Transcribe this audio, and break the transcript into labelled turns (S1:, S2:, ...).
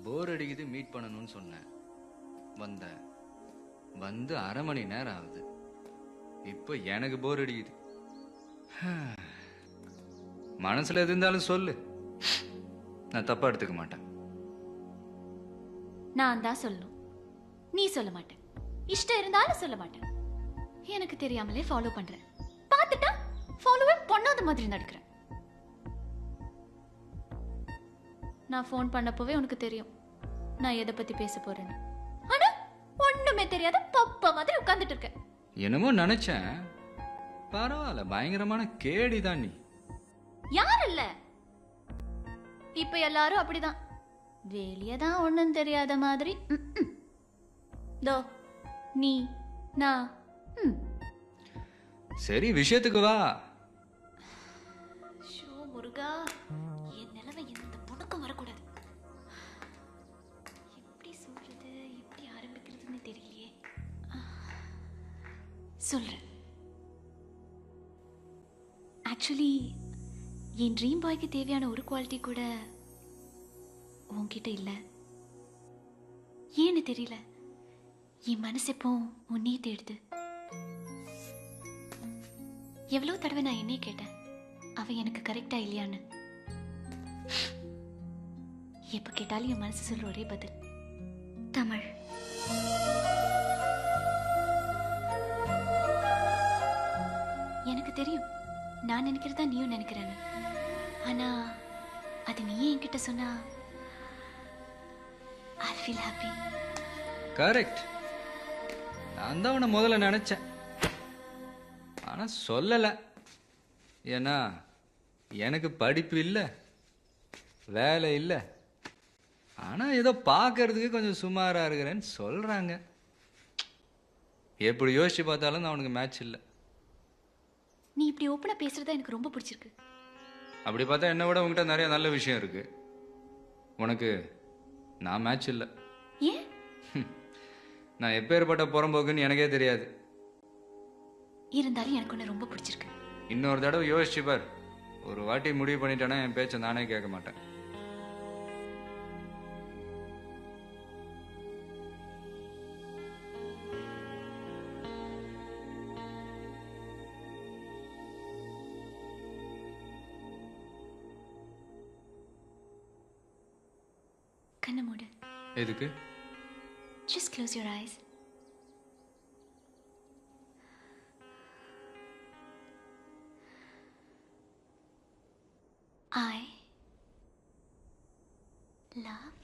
S1: போர் அடிக்குது மீட் பண்ணணும்னு சொன்னேன். வந்தேன். வந்து அரை மணி நேரம் ஆகுது. இப்போ எனக்கு போர் அடிக்குது. மனசுல எது இருந்தாலும் சொல்லு, நான் தப்பா எடுத்துக்க மாட்டேன்.
S2: நான் தான் சொல்லணும், நீ சொல்ல மாட்டேன். இஷ்டம் இருந்தாலும் சொல்ல மாட்டேன். எனக்கு தெரியாமலே ஃபாலோ பண்றேன். பார்த்துட்டா ஃபாலோவே பண்ணாத மாதிரி நடக்கிறேன். நான் ஃபோன் பண்ணப்போவே உனக்கு தெரியும் நான் எதை பத்தி பேச போறேன்னு. ஆனா ஒண்ணுமே தெரியாத பப்பா மாதிரி உட்கார்ந்துட்டு இருக்கேன்.
S1: என்னமோ நினைச்சேன். பரவாயில்ல, பயங்கரமான கேடிதான் நீ.
S2: யார் இல்ல, இப்ப எல்லாரும் அப்படிதான். வெளியதான் ஒண்ணும் தெரியாத மாதிரி. தோ நீ நான்.
S1: சரி, விஷயத்துக்கு வா.
S2: ஷோ முருகா, என் நிலைமை எந்த பொண்ணுக்கும் வரக்கூடாது. எப்படி சொல்றது, எப்படி ஆரம்பிக்கிறதுன்னு தெரியலையே. சொல்றேன். ஆக்சுவலி என் ட்ரீம் பாய்க்கு தேவையான ஒரு குவாலிட்டி கூட உன்கிட்ட இல்லை. ஏன்னு தெரியல, என் மனசு எப்போ உன்னையே தேடுது. எவ்வளோ தடவை நான் என்னையே கேட்டேன், அவ எனக்கு கரெக்டா இல்லையான்னு. எப்ப கேட்டாலும் என் மனசு சொல்ற ஒரே பதில் தமிழ். எனக்கு தெரியும் நான் நினைக்கிறதா நீயும் நினைக்கிறேன்னு. ஆனா அது நீயே என்கிட்ட சொன்னா I feel happy.
S1: கரெக்ட். நான் தான் உன்னை முதல்ல நினைச்சேன், ஆனா சொல்லல. ஏன்னா எனக்கு படிப்பு இல்லை, வேலை இல்லை. ஆனா ஏதோ பார்க்கறதுக்கு கொஞ்சம் சுமாரா இருக்கிறேன்னு சொல்றாங்க. எப்படி யோசிச்சு பார்த்தாலும் நான் உனக்கு மேட்ச் இல்லை.
S2: நீ இப்படி ஓப்பனா பேசுறதா எனக்கு ரொம்ப பிடிச்சிருக்கு.
S1: அப்படி பார்த்தா என்னை விட உங்ககிட்ட நிறைய நல்ல விஷயம் இருக்கு. உனக்கு நான் மேட்ச் இல்லை.
S2: ஏன்?
S1: நான் எப்பேற்பட்ட புறம்போக்குன்னு எனக்கே தெரியாது.
S2: இருந்தாலும் எனக்கு ஒன்று ரொம்ப பிடிச்சிருக்கு.
S1: இன்னொரு தடவை யோசிச்சு பார். ஒரு வாட்டி முடிவு பண்ணிட்டேன்னா என் பேச்சை நானே கேட்க மாட்டேன்.
S2: கண்ணை மூடு.
S1: எதுக்கு?
S2: Just close your eyes. I love